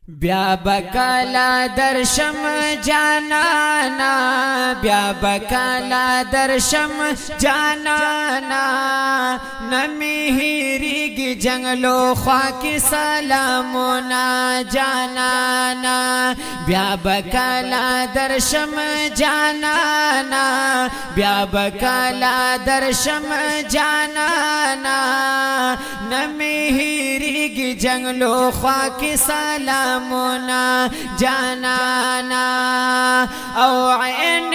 بیا بکلا درشم جانانا بیا بکلا درشم جانانا نمی هیریگی جنگلو خواکی سلامونا جانانا بیا بکلا درشم جانانا بیا بکلا درشم جانانا نمی هیریگی جنگلو خواکی سلامونا مونا جانانا او عينين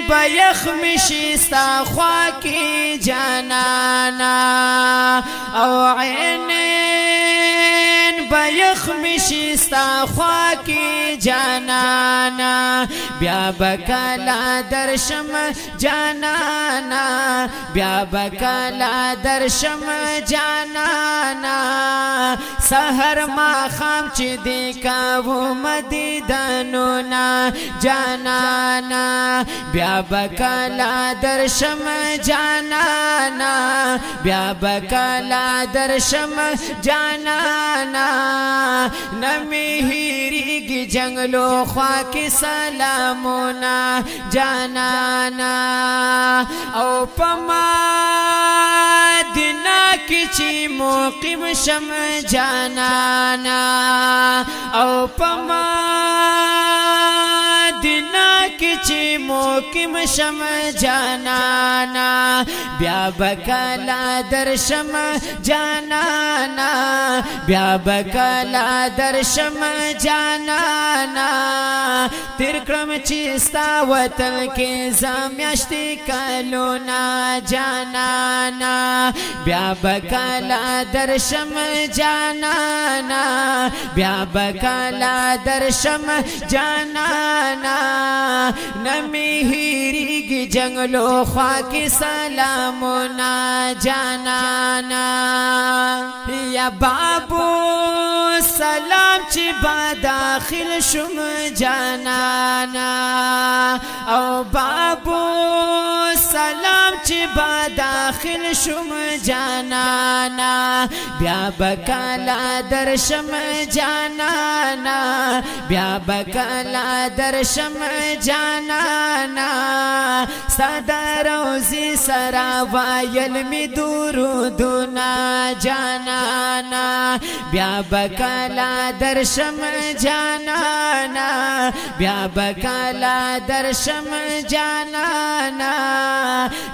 بيخمشي استخواكي جانانا او عينين بيخمشي استخواكي جانانا بیا بکلا درشم جانانا بیا بکلا درشم جانانا سحر ما خام چی دیکاو مدیدنونا جانانا بیا بکلا درشم جانانا بیا بکلا درشم جانانا نمی هیریگی جنگلو خواکی سلامونا جانانا او پما دینا کی چی مقیم شم جانانا او پما دینا کی چی مقیم شم جانانا بیا بکلا درشم جانانا بیا بکلا درشم جانانا تیر کرم چیستا وطن کی زمیاشتی کلونا جانانا بیا بکلا درشم جانانا بیا بکلا درشم جانانا نمی هیریگی جنگلو خواکی سلامونا جانانا یا بابو سلام چی با داخل شم جانانا او بابو سلام چی با داخل شم جانانا بیا بکلا درشم جانانا بیا بکلا درشم جانانا سادا روزی سرا وایل می درودنا جانانا بیا بکلا درشم جانانا بیا بکلا درشم جانانا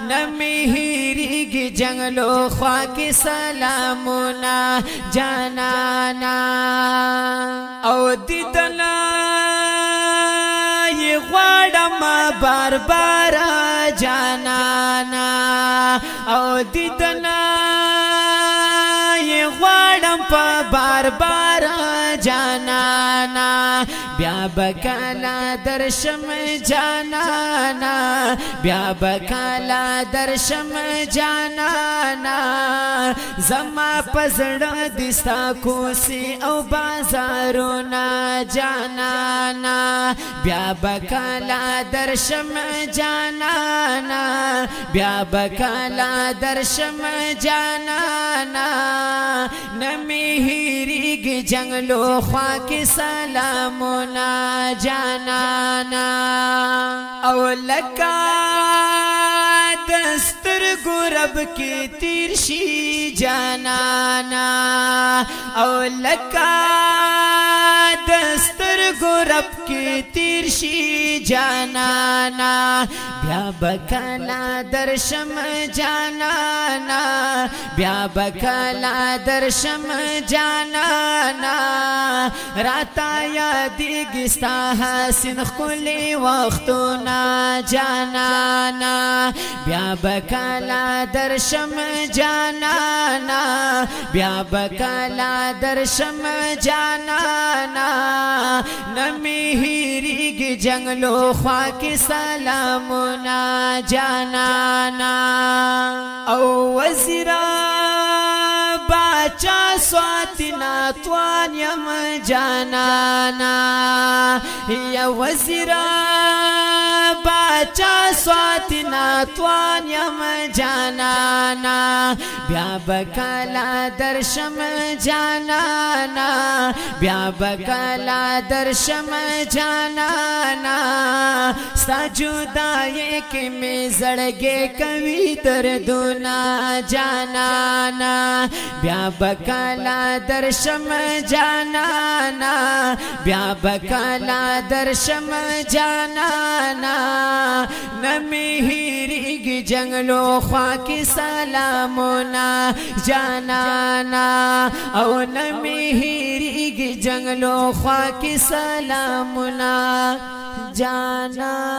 نمی هیریگی جنگلو خواکی سلامونا جانانا او دیدنا یہ غواړم بار بار جانانا او دیدنا یہ غواړم بار بار جانانا بیا بکلا درشم جانانا بیا بکلا درشم جانانا زما پزړه دستا کوسی او بازارونا جانانا بیا بکلا درشم جانانا بیا بکلا درشم جانانا نمی هیریگی جنگلو خواکی سلامونا جانانا او لکا دستر گرب کی تیرشی جانانا او لکا دستر گرب کی تیرشی جانانا بیا بکلا درشم جانانا بیا بکلا درشم جانانا راتا یادیگی ستا حسین خلی وقتونا جانانا بیا بکلا درشم جانانا بیا بکلا درشم جانانا نمی هیریگی جنگلو خواکی سلامونا جانانا او وزیرا बाचा स्वातिना त्वान यम जानाना या वजीरा बाचा स्वातिना त्वान यम जानाना ब्या बकला दर्शम जानाना ब्या बकला दर्शम जानाना सजुदाए के में जड़गे कवि दर्दुना जानाना ब्या बकला दर्शम जानाना ब्या बकला दर्शम जानाना नमी हिरिग जंगलो ख्वा की सलामुना जानाना औ नमी हिरिग जंगलो ख्वा की सलामुना जानाना।